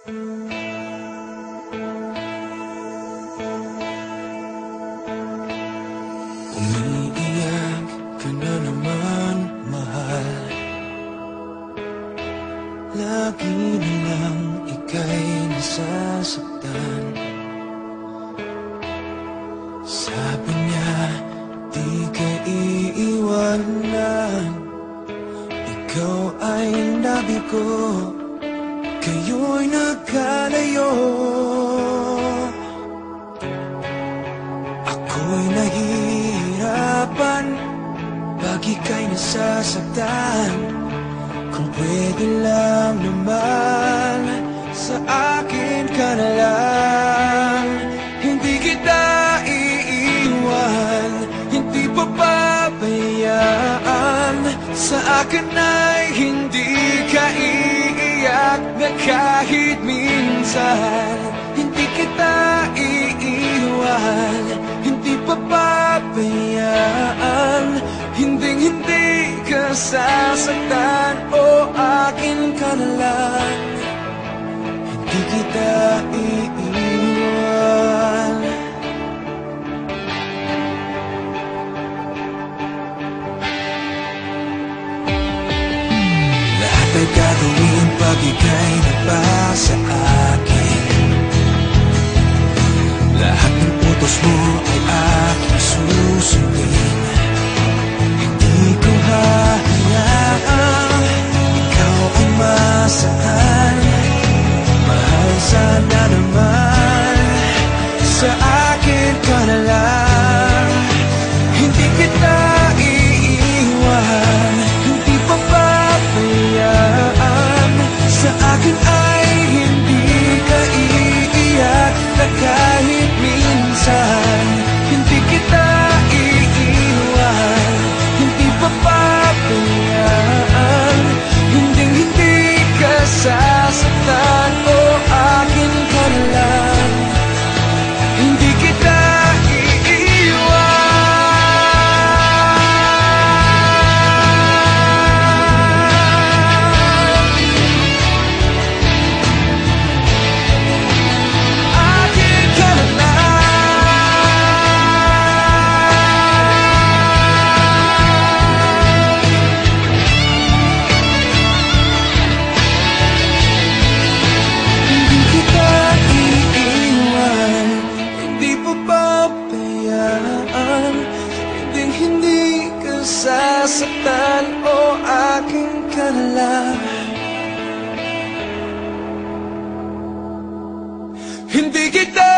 Umiiyak ka na naman, mahal. Lagi na lang ika'y nasasaktan. Sabi niya, di ka iiwanan. Ikaw ay nabigo, kayo'y nagkalayo. Ako'y nahihirapan pag ika'y nasasaktan. Kung pwede lang naman, sa akin ka na lang. Hindi kita iiwan, hindi papabayaan. Sa akin ay hindi ka iiyak na kahit minsan. Hindi kita iiwan, hindi papabayaan. Hinding-hindi ka sasaktan, o akin ka na lang. Hindi kita iiwan. Lahat ay gagawin pag ika'y nagpasa akin. Lahat ng utos mo ay aking susundin. Hindi ko hahayaang ikaw ay masaktan. Mahal, sana naman sa akin ka na lang. Hindi kita iiwan, hindi papabayaan. Sa akin ay hindi ka iiyak na kahit minsan. Hindi kita iiwan, hindi papabayaan. Hinding-hindi ka sasaktan, o akin ka na lang. Hindi kita sasaktan, o akin ka na lang. Hindi kita